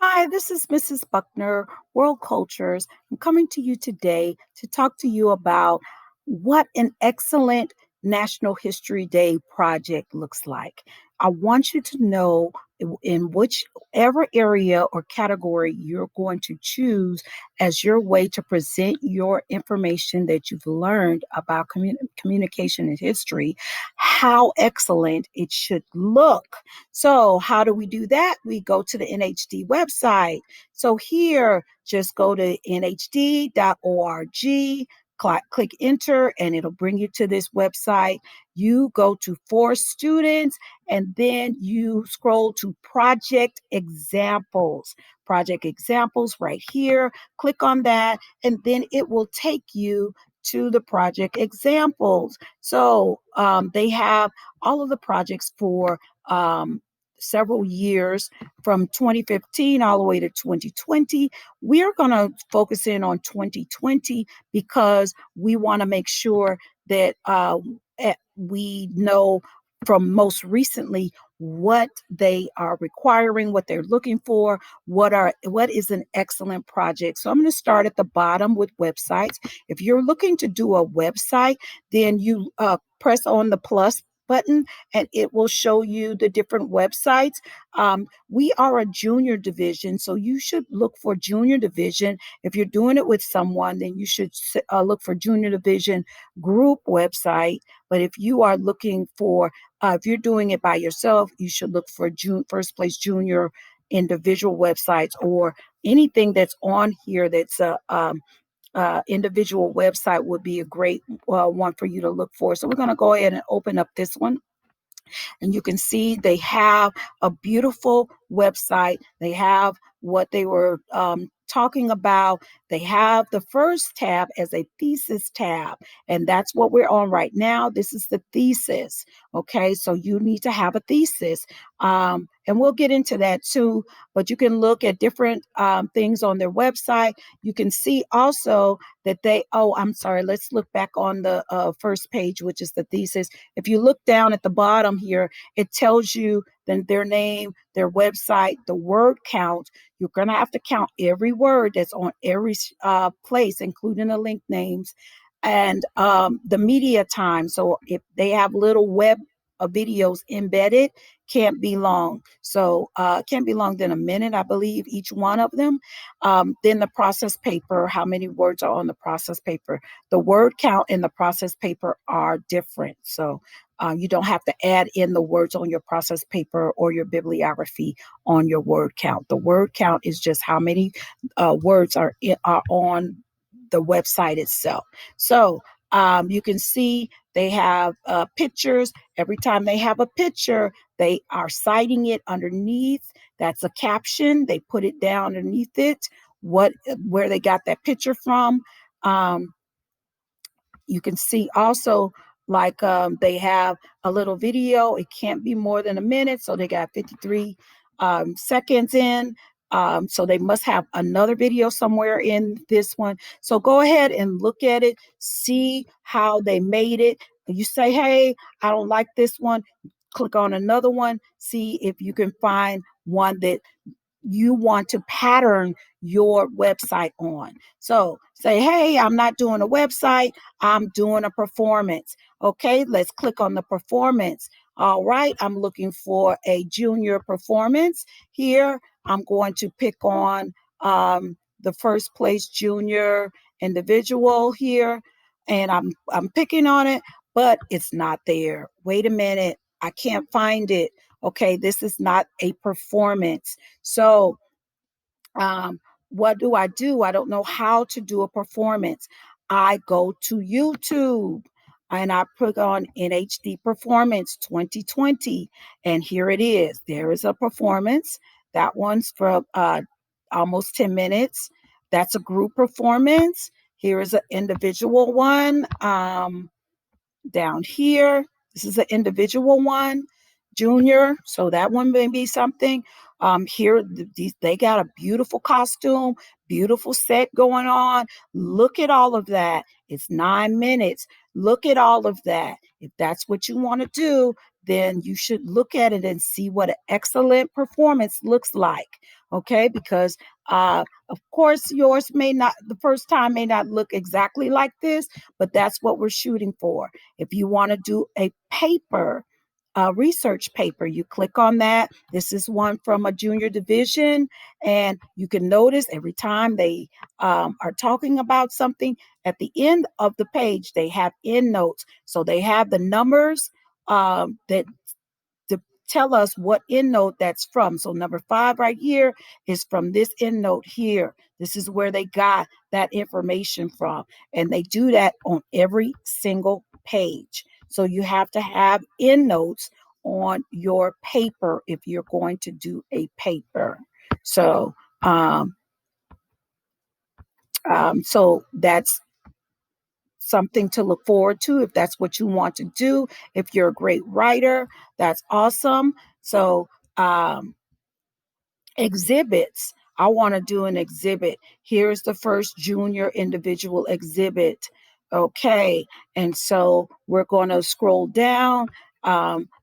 Hi, this is Mrs. Buckner, World Cultures. I'm coming to you today to talk to you about what an excellent National History Day project looks like. I want you to know in whichever area or category you're going to choose as your way to present your information that you've learned about communication and history, how excellent it should look. So, how do we do that? We go to the NHD website. So, here, just go to nhd.org, click enter, and it'll bring you to this website. You go to for students, and then you scroll to project examples. Project examples right here. Click on that, and then it will take you to the project examples. So, they have all of the projects for several years from 2015 all the way to 2020. We're going to focus in on 2020 because we want to make sure that we know from most recently what they are requiring, what they're looking for, what is an excellent project. So I'm going to start at the bottom with websites. If you're looking to do a website, then you press on the plus button and it will show you the different websites. We are a junior division, so you should look for junior division. If you're doing it with someone, then you should look for junior division group website. But if you are looking for, if you're doing it by yourself, you should look for first place junior individual websites or anything that's on here that's a individual website would be a great one for you to look for. So we're going to go ahead and open up this one. And you can see they have a beautiful website. They have what they were talking about. They have the first tab as a thesis tab, and that's what we're on right now. This is the thesis. Okay, so you need to have a thesis. And we'll get into that too, but you can look at different things on their website. You can see also that I'm sorry, let's look back on the first page, which is the thesis. If you look down at the bottom here, it tells you then their name, their website, the word count. You're going to have to count every word that's on every place, including the link names and the media time. So if they have little web videos embedded, can't be long. So can't be long than a minute, I believe, each one of them. Then the process paper, how many words are on the process paper? The word count in the process paper are different. So you don't have to add in the words on your process paper or your bibliography on your word count. The word count is just how many words are on the website itself. So you can see they have pictures. Every time they have a picture, they are citing it underneath. That's a caption. They put it down underneath it, where they got that picture from. Um, you can see also like they have a little video. It can't be more than a minute. So they got 53 seconds in. So they must have another video somewhere in this one. So go ahead and look at it, see how they made it. You say, hey, I don't like this one. Click on another one, see if you can find one that you want to pattern your website on. So say, hey, I'm not doing a website, I'm doing a performance. Okay, let's click on the performance. All right, I'm looking for a junior performance here. I'm going to pick on the first place junior individual here, and I'm picking on it, but it's not there. Wait a minute, I can't find it. Okay, this is not a performance. So, what do? I don't know how to do a performance. I go to YouTube and I put on NHD Performance 2020, and here it is. There is a performance. That one's for almost 10 minutes. That's a group performance. Here is an individual one. Down here, this is an individual one, junior. So that one may be something. Here, they got a beautiful costume, beautiful set going on. Look at all of that. It's 9 minutes. Look at all of that. If that's what you want to do, then you should look at it and see what an excellent performance looks like. Okay, because of course yours may not, the first time may not look exactly like this, but that's what we're shooting for. If you want to do a paper, a research paper, you click on that. This is one from a junior division, and you can notice every time they are talking about something, at the end of the page they have end notes, so they have the numbers that to tell us what end note that's from. So number 5 right here is from this end note here. This is where they got that information from. And they do that on every single page. So you have to have end notes on your paper if you're going to do a paper. So so that's something to look forward to if that's what you want to do. If you're a great writer, that's awesome. So exhibits. I want to do an exhibit. Here's the first junior individual exhibit. Okay. And so we're going to scroll down.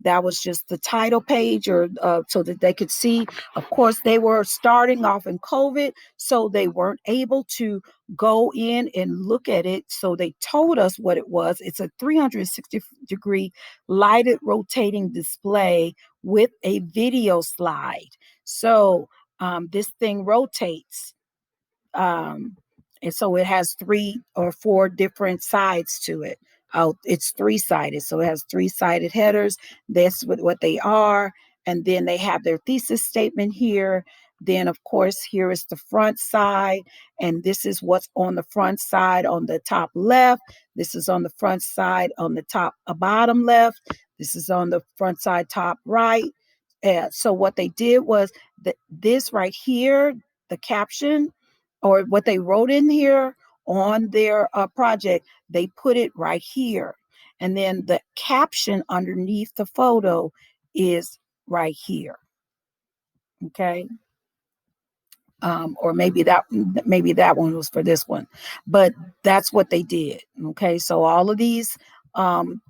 That was just the title page, or so that they could see. Of course, they were starting off in COVID, so they weren't able to go in and look at it. So they told us what it was. It's a 360-degree lighted rotating display with a video slide. So this thing rotates. Um, and so it has 3 or 4 different sides to it. Oh, it's 3-sided. So it has 3-sided headers. That's what they are. And then they have their thesis statement here. Then, of course, here is the front side. And this is what's on the front side on the top left. This is on the front side on the top bottom left. This is on the front side top right. So what they did was that this right here, the caption, or what they wrote in here on their project, they put it right here. And then the caption underneath the photo is right here. Okay. Or maybe that one was for this one, but that's what they did. Okay, so all of these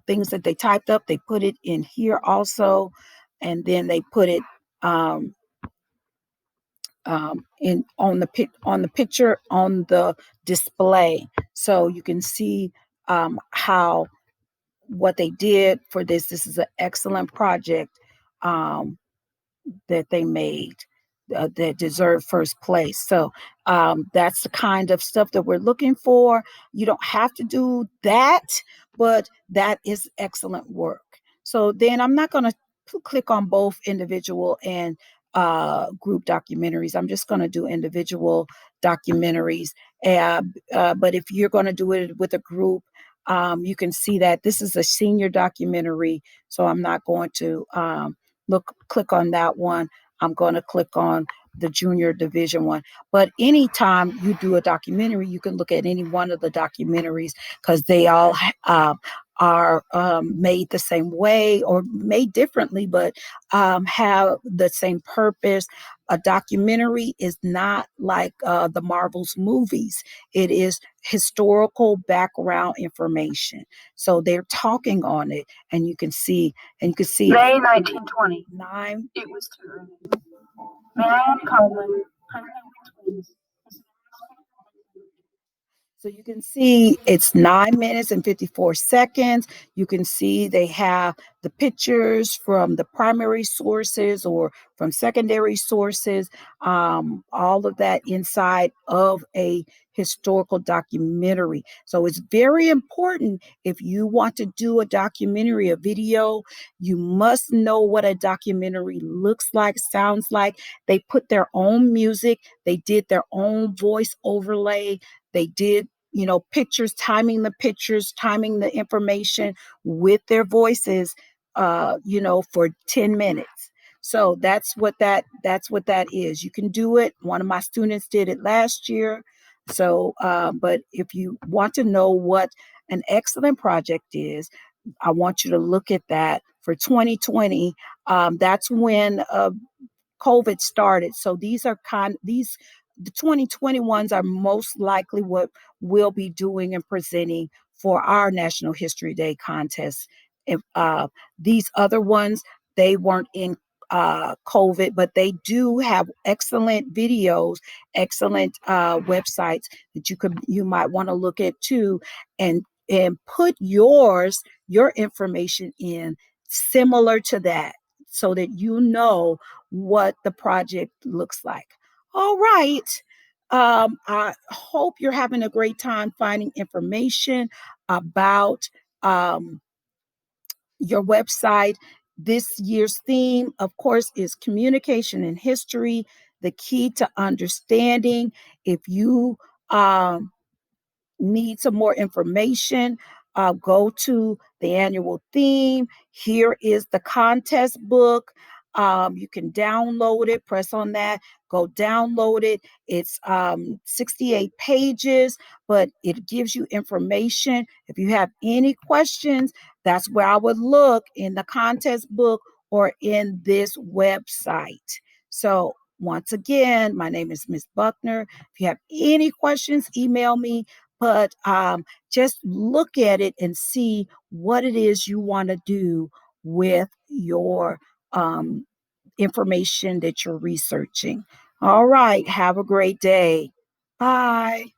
things that they typed up, they put it in here also, and then they put it um, in on the picture on the display, so you can see how what they did for this. This is an excellent project um, that they made that deserve first place. So that's the kind of stuff that we're looking for. You don't have to do that, but that is excellent work. So then I'm not going to click on both individual and group documentaries. I'm just going to do individual documentaries. But if you're going to do it with a group, you can see that this is a senior documentary. So I'm not going to click on that one. I'm going to click on the junior division one. But anytime you do a documentary, you can look at any one of the documentaries because they all are made the same way or made differently, but have the same purpose. A documentary is not like the Marvel's movies. It is historical background information. So they're talking on it, and you can see May 1920. 9. It was too early. Marianne Coleman, pregnant with twins. So you can see it's 9 minutes and 54 seconds. You can see they have the pictures from the primary sources or from secondary sources, all of that inside of a historical documentary. So it's very important if you want to do a documentary, a video, you must know what a documentary looks like, sounds like. They put their own music, they did their own voice overlay. They did, pictures, timing the information with their voices, for 10 minutes. So that's what that is. You can do it. One of my students did it last year. So, but if you want to know what an excellent project is, I want you to look at that for 2020. That's when COVID started. So the 2021s are most likely what we'll be doing and presenting for our National History Day contest. If, these other ones, they weren't in COVID, but they do have excellent videos, excellent websites that you might want to look at too, and put your information in similar to that, so that you know what the project looks like. All right. I hope you're having a great time finding information about your website. This year's theme, of course, is communication and history, the key to understanding. If you need some more information, go to the annual theme. Here is the contest book. You can download it, press on that, go download it. It's 68 pages, but it gives you information. If you have any questions, that's where I would look, in the contest book or in this website. So, once again, my name is Miss Buckner. If you have any questions, email me, but just look at it and see what it is you want to do with your um, information that you're researching. All right. Have a great day. Bye.